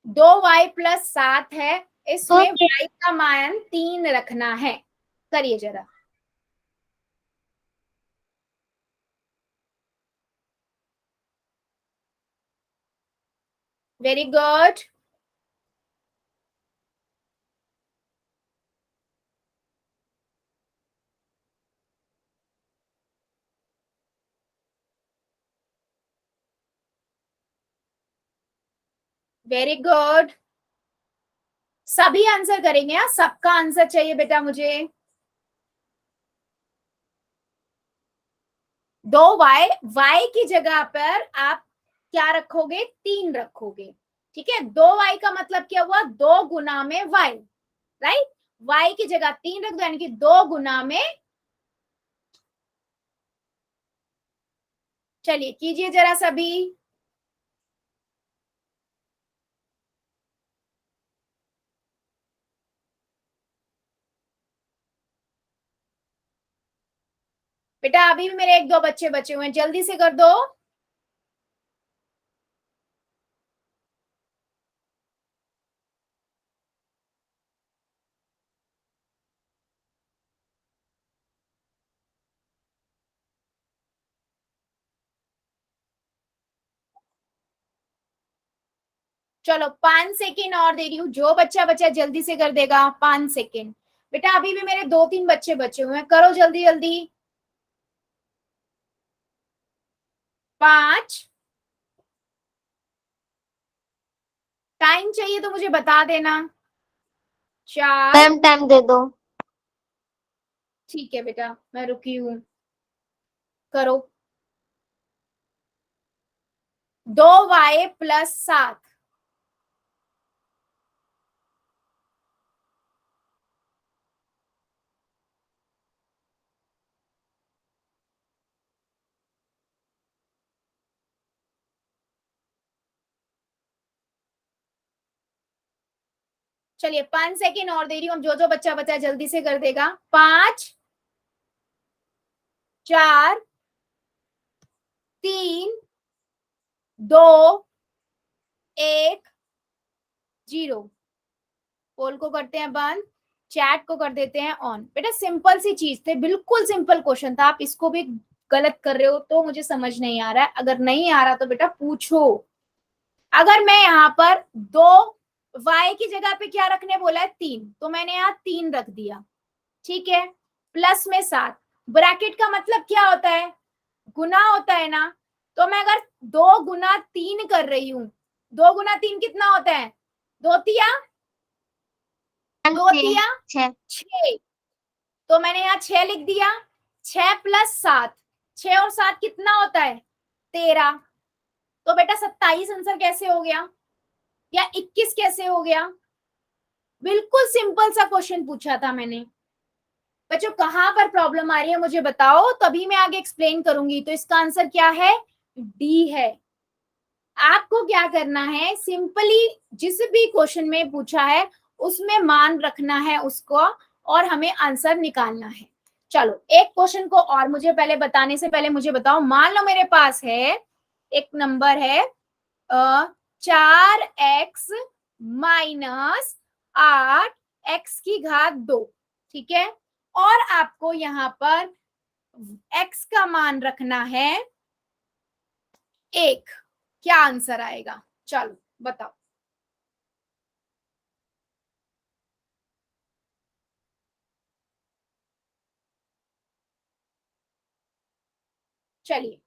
दो y प्लस 7 है, इसमें y का मान 3 रखना है। करिए जरा। Very good. वेरी गुड, सभी आंसर करेंगे। हाँ, सबका आंसर चाहिए बेटा मुझे। 2y, y की जगह पर आप क्या रखोगे? 3 रखोगे, ठीक है। 2y का मतलब क्या हुआ? 2 गुना में y, राइट। y की जगह 3 रख दो, यानी कि 2 गुना में, चलिए कीजिए जरा सभी। बेटा अभी भी मेरे 1-2 बच्चे बचे हुए हैं, जल्दी से कर दो। चलो 5 सेकेंड और दे रही हूँ, जो बच्चा बच्चा जल्दी से कर देगा 5 सेकेंड। बेटा अभी भी मेरे 2-3 बच्चे बचे हुए हैं, करो जल्दी जल्दी। 5, टाइम चाहिए तो मुझे बता देना। 4, मैम टाइम दे दो। ठीक है बेटा मैं रुकी हूँ, करो। 2y प्लस 7, चलिए 5 सेकेंड और दे रही हूँ, जो जो बच्चा बच्चा जल्दी से कर देगा। 5, 4, 3, 2, 1, 0। पोल को करते हैं बंद, चैट को कर देते हैं ऑन। बेटा सिंपल सी चीज थे, बिल्कुल सिंपल क्वेश्चन था, आप इसको भी गलत कर रहे हो तो मुझे समझ नहीं आ रहा है। अगर नहीं आ रहा तो बेटा पूछो। अगर मैं यहाँ पर 2 y की जगह पे क्या रखने बोला है? 3, तो मैंने यहाँ 3 रख दिया, ठीक है। प्लस में 7, ब्रैकेट का मतलब क्या होता है? गुना होता है ना। तो मैं अगर 2 गुना 3 कर रही हूँ, 2 गुना 3 कितना होता है? 2 तिया 2 तिया 6। 6, तो मैंने यहाँ 6 लिख दिया। 6 + 7, 6 और 7 कितना होता है? 13। तो बेटा 27 आंसर कैसे हो गया, या 21 कैसे हो गया? बिल्कुल सिंपल सा क्वेश्चन पूछा था मैंने। बच्चों कहां पर प्रॉब्लम आ रही है मुझे बताओ, तभी मैं आगे एक्सप्लेन करूंगी। तो इसका आंसर क्या है? डी है। आपको क्या करना है, सिंपली जिस भी क्वेश्चन में पूछा है उसमें मान रखना है उसको, और हमें आंसर निकालना है। चलो एक क्वेश्चन को और मुझे पहले बताने से पहले मुझे बताओ, मान लो मेरे पास है एक नंबर है 4x माइनस 8x⁻², ठीक है, और आपको यहाँ पर x का मान रखना है 1। क्या आंसर आएगा? चलो बताओ। चलिए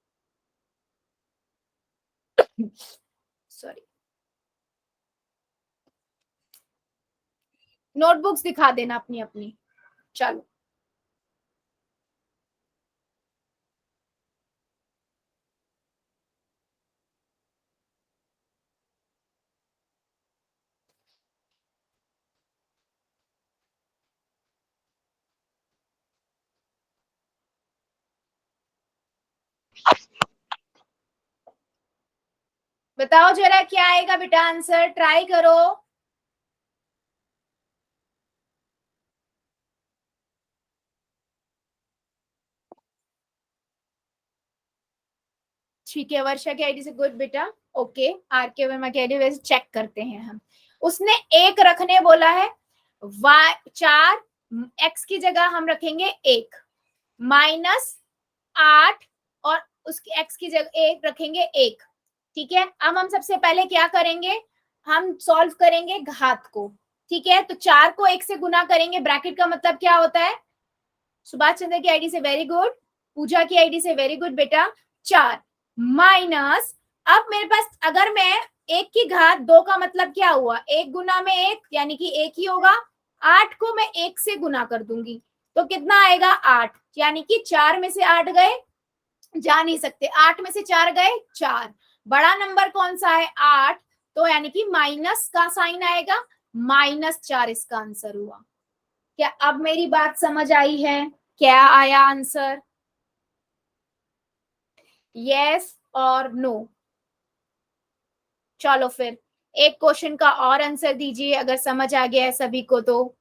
सॉरी, नोटबुक्स दिखा देना अपनी अपनी। चलो बताओ जरा क्या आएगा बेटा आंसर, ट्राई करो। ठीक है, वर्षा की आईडी से गुड बेटा। ओके, आर के वर्मा की आईडी वैसे चेक करते हैं हम। उसने 1 रखने बोला है, 4 x की जगह हम रखेंगे 1 माइनस 8 और उसकी x की जगह 1 रखेंगे 1। ठीक है, अब हम सबसे पहले क्या करेंगे, हम सॉल्व करेंगे घात को। ठीक है, तो 4 को 1 से गुना करेंगे, ब्रैकेट का मतलब क्या होता है? सुभाष चंद्र की आईडी से वेरी गुड, पूजा की आईडी से वेरी गुड बेटा। 4 माइनस, अब मेरे पास अगर मैं 1⁻² का मतलब क्या हुआ, 1 गुना में 1 यानी कि 1 ही होगा। 8 को मैं 1 से गुना कर दूंगी तो कितना आएगा? 8, यानी कि 4 में से 8 गए, जा नहीं सकते, 8 में से 4 गए 4। बड़ा नंबर कौन सा है? 8, तो यानी कि माइनस का साइन आएगा, -4 इसका आंसर हुआ। क्या अब मेरी बात समझ आई है? क्या आया आंसर? यस और नो? चलो फिर एक क्वेश्चन का और आंसर दीजिए अगर समझ आ गया है सभी को तो।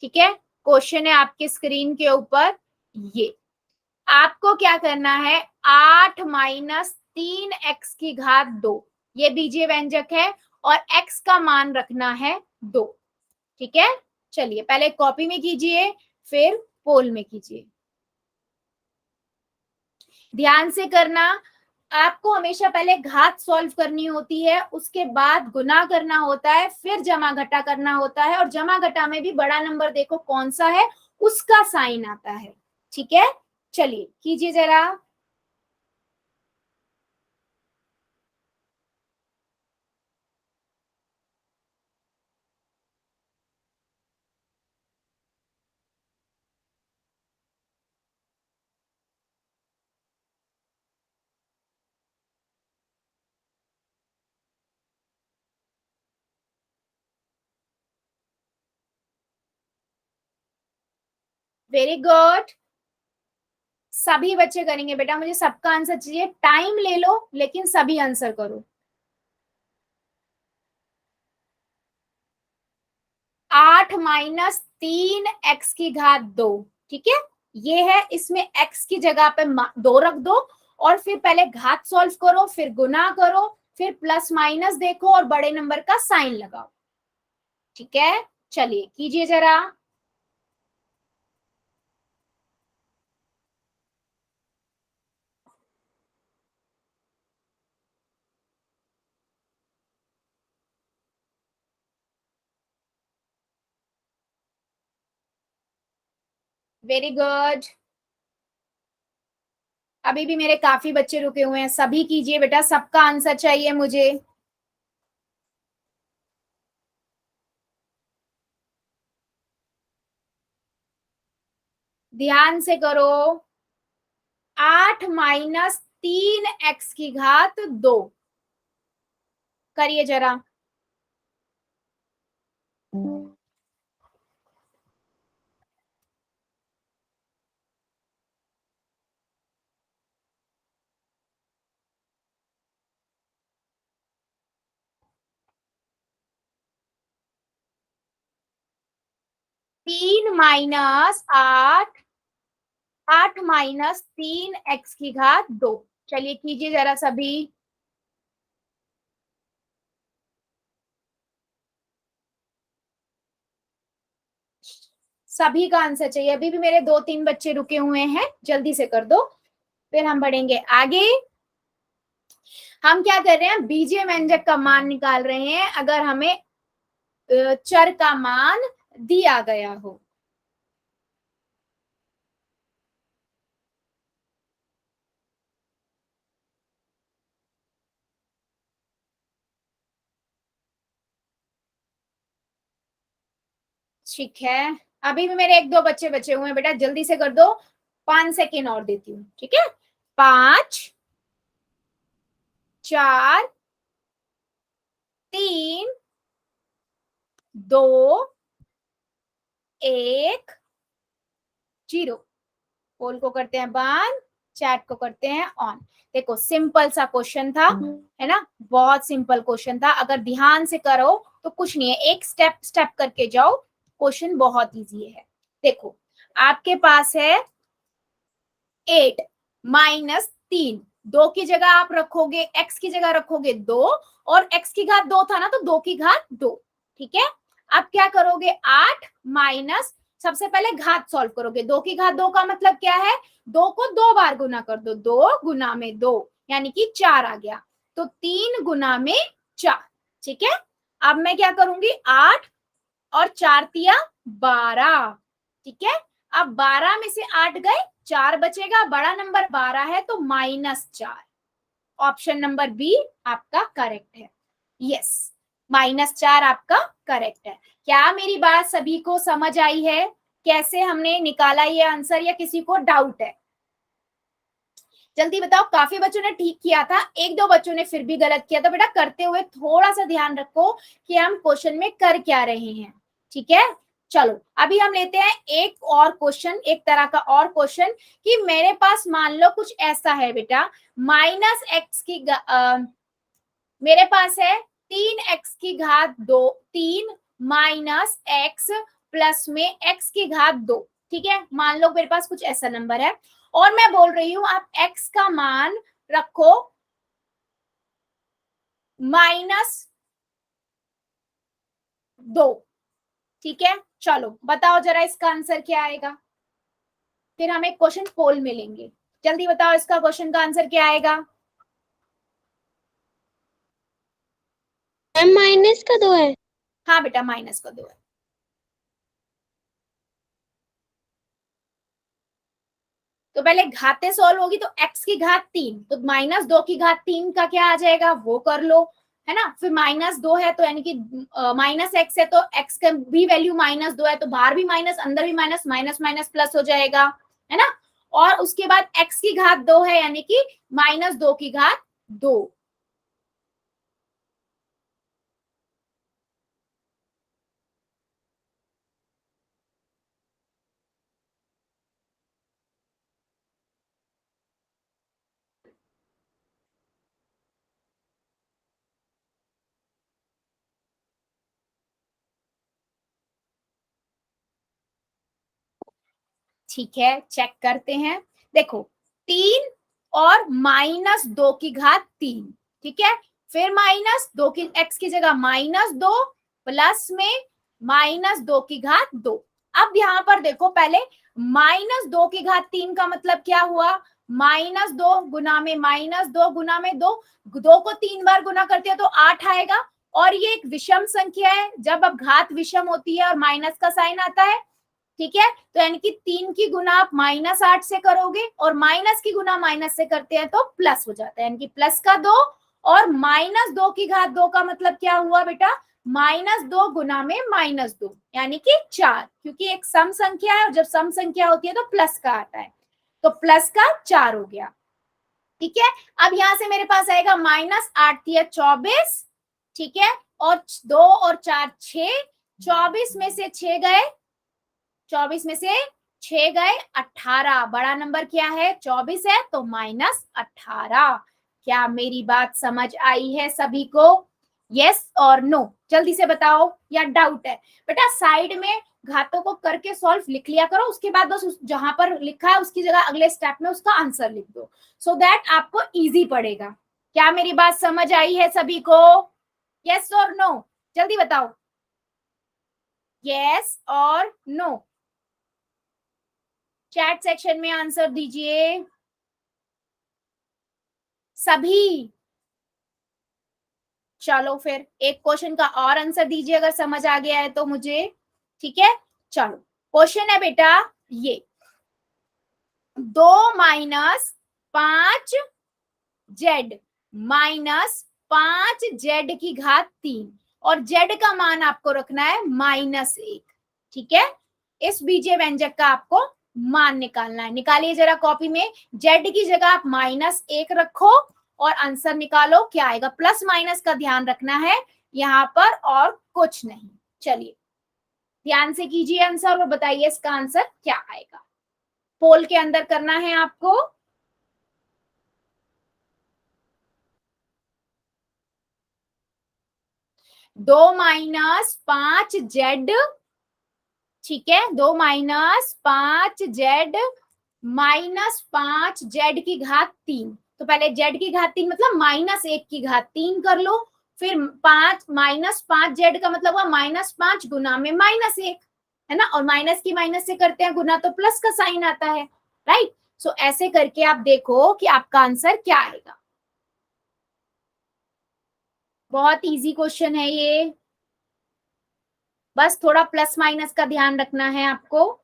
ठीक है, क्वेश्चन है आपके स्क्रीन के ऊपर, ये आपको क्या करना है, 8 माइनस 3x⁻², ये बीजीय व्यंजक है और x का मान रखना है 2। ठीक है, चलिए पहले कॉपी में कीजिए फिर पोल में कीजिए, ध्यान से करना। आपको हमेशा पहले घात सॉल्व करनी होती है, उसके बाद गुना करना होता है, फिर जमा घटा करना होता है, और जमा घटा में भी बड़ा नंबर देखो कौन सा है उसका साइन आता है। ठीक है, चलिए कीजिए जरा। वेरी गुड, सभी बच्चे करेंगे बेटा, मुझे सबका आंसर चाहिए, टाइम ले लो लेकिन सभी आंसर करो। 8 माइनस 3x⁻², ठीक है, ये है, इसमें x की जगह पे 2 रख दो, और फिर पहले घात सॉल्व करो, फिर गुना करो, फिर प्लस माइनस देखो और बड़े नंबर का साइन लगाओ। ठीक है, चलिए कीजिए जरा। वेरी गुड, अभी भी मेरे काफी बच्चे रुके हुए हैं, सभी कीजिए बेटा, सबका आंसर चाहिए मुझे। ध्यान से करो। 8 माइनस 3x की घात 2। करिए जरा। तीन माइनस 8 माइनस 3x की घात 2। चलिए कीजिए जरा सभी। सभी का आंसर चाहिए, अभी भी मेरे 2-3 बच्चे रुके हुए हैं, जल्दी से कर दो, फिर हम बढ़ेंगे आगे। हम क्या कर रहे हैं, बीजीय व्यंजक का मान निकाल रहे हैं अगर हमें चर का मान दिया गया हो। ठीक है, अभी भी मेरे 1-2 बच्चे बचे हुए हैं बेटा, जल्दी से कर दो, 5 सेकेंड और देती हूँ। ठीक है, 5 4 3 2 1 0। पोल को करते हैं बंद, चैट को करते हैं ऑन। देखो सिंपल सा क्वेश्चन था, है ना, बहुत सिंपल क्वेश्चन था। अगर ध्यान से करो तो कुछ नहीं है, एक स्टेप स्टेप करके जाओ, क्वेश्चन बहुत इजी है। देखो आपके पास है 8 माइनस 3, 2 की जगह आप रखोगे, x की जगह रखोगे 2, और x की घात 2 था ना, तो 2 की घात 2। ठीक है, अब क्या करोगे, 8 माइनस, सबसे पहले घात सॉल्व करोगे। 2 की घात 2 का मतलब क्या है, 2 को 2 बार गुना कर दो, 2 गुना में 2 यानी कि 4 आ गया, तो 3 गुना में 4। ठीक है, अब मैं क्या करूंगी, 8 और 4 तिया 12। ठीक है, अब 12 में से 8 गए, 4 बचेगा, बड़ा नंबर 12 है तो -4। ऑप्शन नंबर बी आपका करेक्ट है। यस, -4 आपका करेक्ट है। क्या मेरी बात सभी को समझ आई है, कैसे हमने निकाला ये आंसर, या किसी को डाउट है? जल्दी बताओ। काफी बच्चों ने ठीक किया था, 1-2 बच्चों ने फिर भी गलत किया। तो बेटा करते हुए थोड़ा सा ध्यान रखो कि हम क्वेश्चन में कर क्या रहे हैं। ठीक है, चलो अभी हम लेते हैं एक और क्वेश्चन, एक तरह का और क्वेश्चन, कि मेरे पास मान लो कुछ ऐसा है बेटा, -x की मेरे पास है 3x की घात 2, 3 माइनस x प्लस में x की घात 2। ठीक है, मान लो मेरे पास कुछ ऐसा नंबर है, और मैं बोल रही हूं आप x का मान रखो -2। ठीक है, चलो बताओ जरा इसका आंसर क्या आएगा, फिर हम एक क्वेश्चन पोल में लेंगे। जल्दी बताओ इसका क्वेश्चन का आंसर क्या आएगा। मैम माइनस का 2 है। हाँ बेटा, -2 है। तो पहले घातें सॉल्व होगी, तो x की घात 3, तो -2 की घात 3 का क्या आ जाएगा वो कर लो, है ना। फिर -2 है तो यानी कि -x है, तो x का भी वैल्यू -2 है, तो बाहर भी माइनस, अंदर भी माइनस, माइनस माइनस प्लस हो जाएगा, है ना। और उसके बाद x की घात 2 है, यानी कि -2 की घात 2। ठीक है, चेक करते हैं। देखो 3 और -2 की घात 3। ठीक है, फिर -2 की, x की जगह -2 प्लस में -2 की घात 2। अब यहाँ पर देखो, पहले -2 की घात 3 का मतलब क्या हुआ, -2 गुना में -2 गुना में 2, 2 को 3 बार गुना करते हैं तो 8 आएगा। और ये एक विषम संख्या है, जब अब घात विषम होती है और माइनस का साइन आता है, ठीक है, तो यानी कि 3 की गुना आप -8 से करोगे, और माइनस की गुना माइनस से करते हैं तो प्लस हो जाता है, यानी कि प्लस का 2, और -2 की घात 2 का मतलब क्या हुआ बेटा, -2 गुना में -2 यानी कि 4, क्योंकि एक सम संख्या है और जब सम संख्या होती है तो प्लस का आता है, तो प्लस का 4 हो गया। ठीक है, अब यहां से मेरे पास आएगा -8×24, ठीक है, और 2 और 4 6, 24 में से 6 गए, 24 में से 6 गए 18, बड़ा नंबर क्या है 24 है, तो -18। क्या मेरी बात समझ आई है सभी को? यस और नो, जल्दी से बताओ, या डाउट है? बेटा साइड में घातों को करके सॉल्व लिख लिया करो, उसके बाद बस जहां पर लिखा है उसकी जगह अगले स्टेप में उसका आंसर लिख दो, सो दैट आपको इजी पड़ेगा। क्या मेरी बात समझ आई है सभी को? यस और नो, जल्दी बताओ, यस और नो, चैट सेक्शन में आंसर दीजिए सभी। चलो फिर एक क्वेश्चन का और आंसर दीजिए अगर समझ आ गया है तो मुझे, ठीक है। चलो क्वेश्चन है बेटा ये, 2 - 5z -5z की घात 3, और z का मान आपको रखना है -1, ठीक है। इस बीजीय व्यंजक का आपको मान निकालना है। निकालिए जरा कॉपी में, z की जगह आप -1 रखो और आंसर निकालो क्या आएगा। प्लस माइनस का ध्यान रखना है यहाँ पर और कुछ नहीं। चलिए ध्यान से कीजिए आंसर और बताइए इसका आंसर क्या आएगा। पोल के अंदर करना है आपको। दो -5z, ठीक है, 2 - 5z -5z की घात 3। तो पहले z की घात 3 मतलब -1 की घात 3 कर लो, फिर 5 -5z का मतलब हुआ -5 गुना में -1, है ना, और माइनस की माइनस से करते हैं गुना तो प्लस का साइन आता है, राइट। सो ऐसे करके आप देखो कि आपका आंसर क्या आएगा। बहुत इजी क्वेश्चन है ये, बस थोड़ा प्लस माइनस का ध्यान रखना है आपको।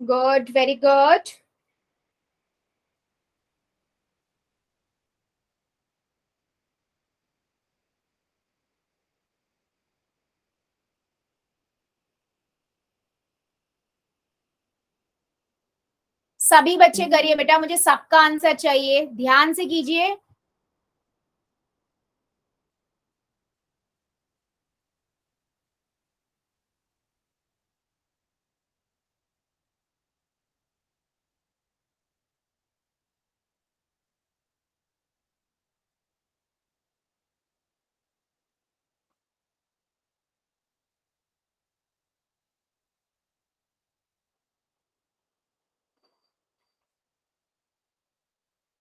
Good, very good. सभी बच्चे करिए बेटा, मुझे सबका आंसर चाहिए, ध्यान से कीजिए।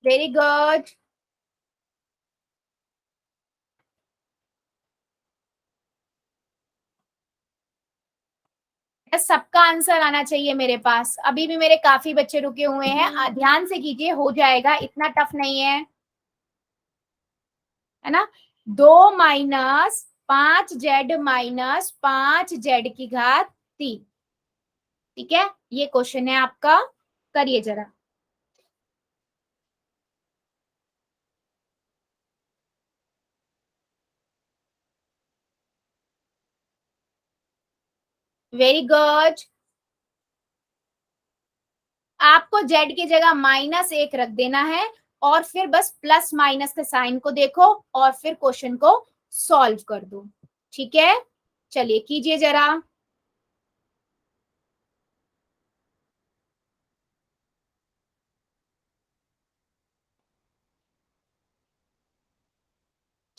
Very good. सबका आंसर आना चाहिए मेरे पास, अभी भी मेरे काफी बच्चे रुके हुए हैं, ध्यान से कीजिए, हो जाएगा, इतना टफ नहीं है ना। 2 - 5z -5z की घात 3, ठीक है, ये क्वेश्चन है आपका, करिए जरा। Very good. आपको z की जगह -1 रख देना है और फिर बस प्लस माइनस के साइन को देखो और फिर क्वेश्चन को सॉल्व कर दो, ठीक है। चलिए कीजिए जरा।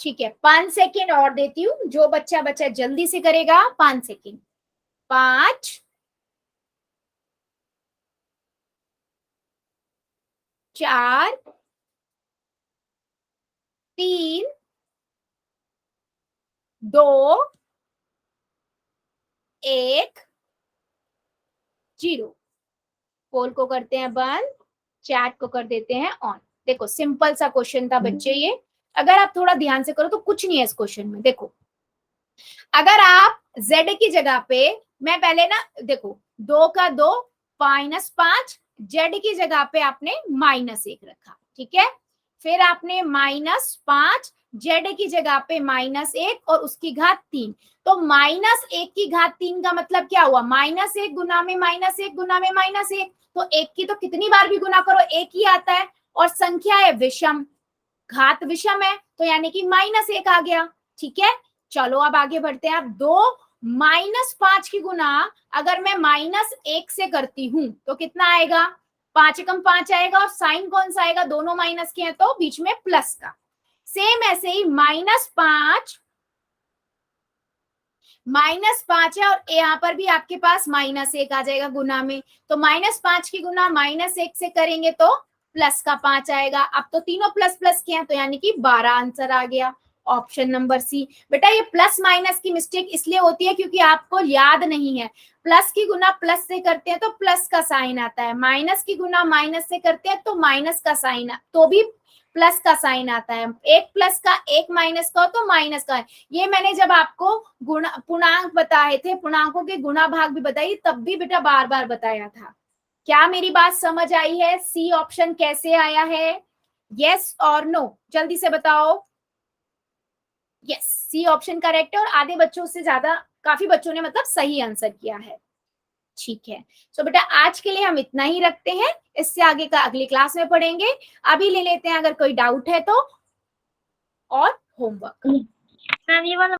ठीक है, 5 सेकेंड और देती हूँ, जो बच्चा बच्चा जल्दी से करेगा 5 सेकेंड। 5 4 3 2 1 0। पोल को करते हैं बंद, चैट को कर देते हैं ऑन। देखो सिंपल सा क्वेश्चन था बच्चे ये, अगर आप थोड़ा ध्यान से करो तो कुछ नहीं है इस क्वेश्चन में। देखो अगर आप z की जगह पे, मैं पहले ना देखो 2 का 2 -5, जेड की जगह पे आपने -1 रखा, ठीक है। फिर आपने -5 जेड की जगह पे -1 और उसकी घात 3। तो -1 की घात 3 का मतलब क्या हुआ, -1 गुना में -1 गुना में -1। तो 1 की तो कितनी बार भी गुना करो 1 ही आता है, और संख्या है विषम, घात विषम है, तो यानी कि -1 आ गया, ठीक है। चलो अब आगे बढ़ते हैं। अब 2 -5 की गुना अगर मैं -1 से करती हूं तो कितना आएगा, 5 एकम 5 आएगा, और साइन कौन सा आएगा, दोनों माइनस के हैं तो बीच में प्लस का। सेम ऐसे ही -5 है, और यहाँ पर भी आपके पास -1 आ जाएगा गुना में। तो -5 की गुना -1 से करेंगे तो प्लस का 5 आएगा। अब तो तीनों प्लस प्लस के हैं, तो यानी कि 12 आंसर आ गया, ऑप्शन नंबर सी। बेटा ये प्लस माइनस की मिस्टेक इसलिए होती है क्योंकि आपको याद नहीं है, प्लस की गुना प्लस से करते हैं तो प्लस का साइन आता है, माइनस की गुना माइनस से करते हैं तो माइनस का साइन, तो भी प्लस का साइन आता है। एक प्लस का एक माइनस का हो तो माइनस का है। ये मैंने जब आपको गुणा पूर्णांक बताए थे, पूर्णांकों के गुणा भाग भी बताई, तब भी बेटा बार बार बताया था। क्या मेरी बात समझ आई है? सी ऑप्शन कैसे आया है, यस और नो, जल्दी से बताओ। यस, सी ऑप्शन करेक्ट है, और आधे बच्चों से ज्यादा, काफी बच्चों ने मतलब सही आंसर किया है, ठीक है। तो बेटा आज के लिए हम इतना ही रखते हैं, इससे आगे का अगली क्लास में पढ़ेंगे। अभी ले लेते हैं अगर कोई डाउट है तो, और होमवर्क। मैम ये वाला